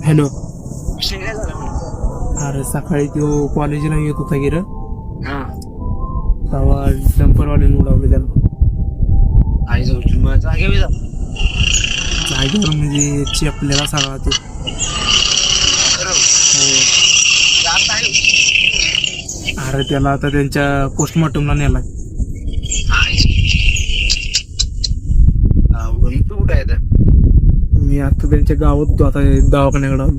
Hello. विषय काय झाला म्हणून? अरे सकाळी तो कॉलेजला येत होता की रे, हा तेव्हा डंपरवाल्याने उडवले त्याला आई जाऊ मग जागे जा जागेवर, म्हणजे चेपलेला सगळा तो. अरे त्याला आता त्यांच्या पोस्टमॉर्टमला नेला. तू कुठे आहे तर? मी आता त्यांच्या गावात होतो, आता दवाखान्याकडे आलो.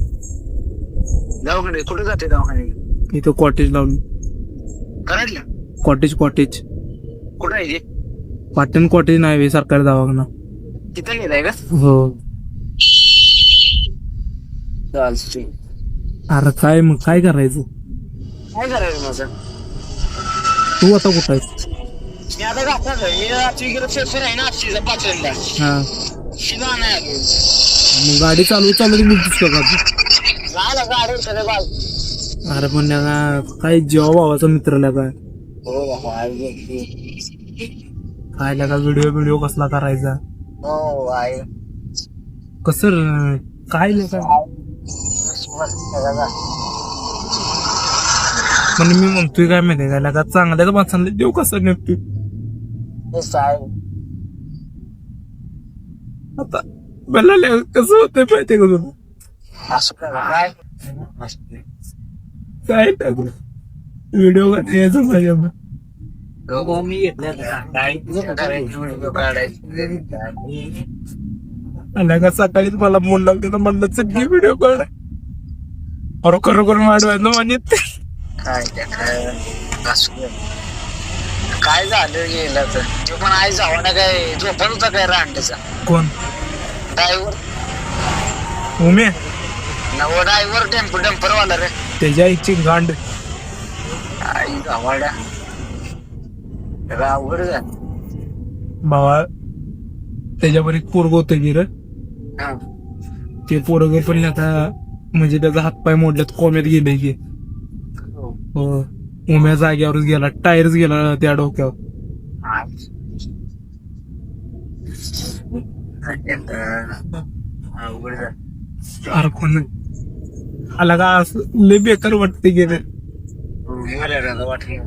दवाखाने कुठे जाते दवाखाने? इथं कॉटेज लावली. करायला कॉटेज कुठे आहे ते? पाटण कॉटेज नाही, सरकारी दवाखाना. तिथं गेलाय का? हो. चालते. अरे काय मग काय करायचं? काय करायचं माझं? तू आता कुठं आहेस? मी आता घातलं मी आजची गेलो फेफर आहे ना आजची पाचव्यांदा हा, शिला नाही अजून. मग गाडी चालू बोलतोस का तू? झालं गाडी सगळं बाल. अरे पण काय जेव्हा भावाचा मित्र काय हो बाबा काय लागा व्हिडिओ कसला करायचा? हो आहे कसं काय लागा? म्हणजे मी म्हणतोय काय माहितीये काय लागा, चांगल्याच माणसांना देव कसं नेतोय आता. मला कसं होतंय माहितीये का तुला? असं काय काय व्हिडिओ यायचं माझ्या मी आल्या का सकाळीच मला फोन लागते तर म्हणलं चल व्हिडिओ काढ. अरे खरोखर वाढवायचं म्हणत काय झालं गेलं तर तो पण आई जाऊ ना काय झोपत होता काय रांडचा कोण? ड्रायव्हर उमे नवं ड्रायव्हर डंपरवाला रे. त्याच्या आईची गांड. आई गावाडा अवघड जा भावा त्याच्यावर एक पोरग होतं की रे, ते पोरग पण आता म्हणजे त्याचा हातपाय मोडल्यात, कोम्यात गेले की. हो, उम्या जाग्यावरच गेला, टायरच गेला त्या डोक्यावर. अरे कोण आला का असं लय बेकार वाटते गेले. वाटलं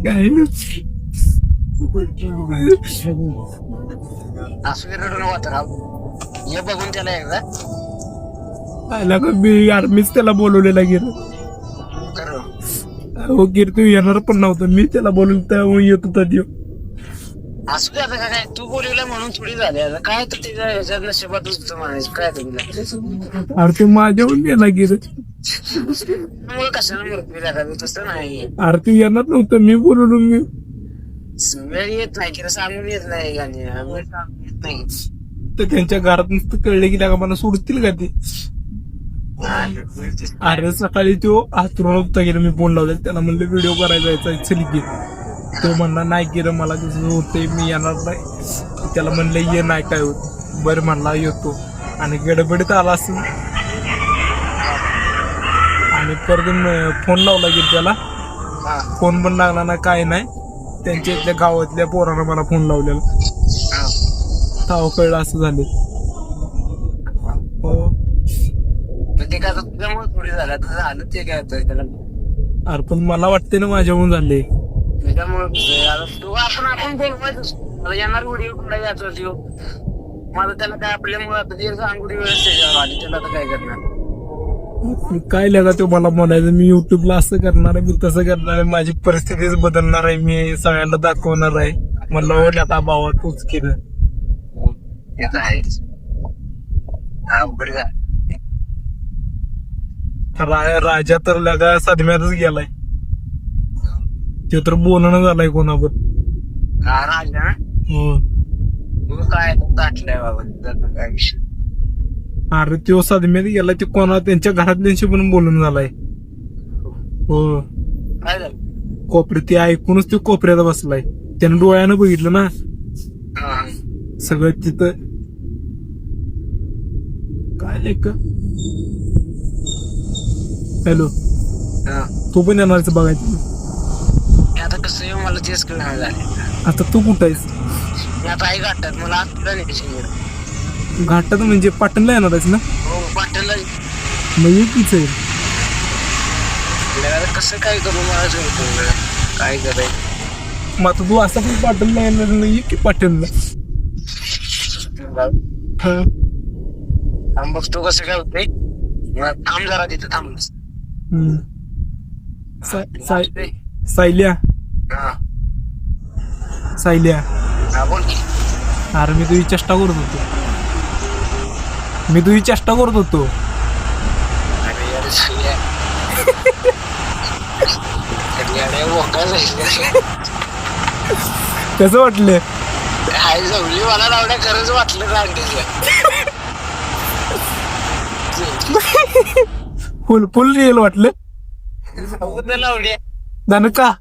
काय ना असं रडून वाटत हे बघून त्याला एकदा आला का मी मीच त्याला बोलवलेला गेलो. हो गिर तू येणार पण नव्हतं, मी त्याला बोलून त्या येत होता देव. असू दे आता काय तू बोलवलं म्हणून थोडी झाली आता काय तर तिच्या ह्याच्यात नशिबात होतं म्हणायचं काय तुला. अरे ते माझ्याहून गेला गिर. मग कशाला मृत्यू लागावी तसं नाही. अरे तू येणार नव्हतं, मी बोलवलो. मी वेळ येत नाही की सांगून येत नाही गाणी येत नाही तर त्यांच्या घरात नुसतं कळले की मला सोडतील का ते? अरे सकाळी तो आतरून होता गेला, मी फोन लावला त्याला म्हणलं व्हिडिओ करायला जायचा चल की. तो म्हणला नाही गेलं मला कसं होतंय मी येणार नाही. त्याला म्हणलं ये नाही काय होत. बरं म्हणला येतो आणि गडबडीत आला असं आणि परत फोन लावला गेला त्याला. फोन पण लागला ना काय नाही. त्यांच्या इथल्या गावातल्या पोरानं मला फोन लावलेला, ताव कळलं असं झालं. हो ते काय तुझ्यामुळे थोडी झालं तर झालं ते काय त्याला. अरे पण मला वाटते ना माझ्याहून झाले त्याच्यामुळे तू आपण बोलवायचं मला येणार व्हिडिओ कुठला याचा देऊ मला त्याला काय आपल्यामुळे आता जे अंगुडी वेळेस त्याच्यावर आली त्याला तर काय करणार. काय लगा तो मला म्हणायचं मी युट्यूबला असं करणार आहे, मी तसं करणार आहे, माझी परिस्थितीच बदलणार आहे, मी सगळ्यांना दाखवणार आहे. म्हणलं हो आता भावा तूच केलं. येत आहे अवघड झालं. राजा तर लगा सदम्यातच गेलाय. ते तर बोलणं झालाय कोणावर. हा राजा हो काय ताटलंय बाबा काय विषय. अरे तो सदम्यात गेलाय, ते कोणा त्यांच्या घरातल्यांशी पण बोलणं झालाय. हो काय झालं कोपऱ्यात ते ऐकूनच तो कोपऱ्यात बसलाय. त्यानं डोळ्यानं बघितलं ना सगळं तिथं. काय लेक. हॅलो हा. तू पण येणारच बघायचं. मी आता कसं आहे मला तेच कळणार झाले. आता तू कुठं आहेस? मी आता आई घाटात मला आत्ता नाही शिंगड. घाटात म्हणजे पाटणला येणार आहेस ना? हो पाटीलला मग येकीच आहे. आता कसं काय करू मला सांगतो काय करायचं. मग आता तू असं पण पाटणला येणार नाही की पाटणला? हा. थांब बघतो कसं काय होतंय. थांब जरा तिथं थांब. हम्म. सायल्या हा सायल्या हा बोल की. अरे मी तुझी चेष्टा करत होतो. अरे यार सगळ्या मोका जाईल. कसं वाटलं? हाय जवली मला लावण्या खरंच वाटलं रांडीचं. फुल रिअल वाटलं. लावण्या दान का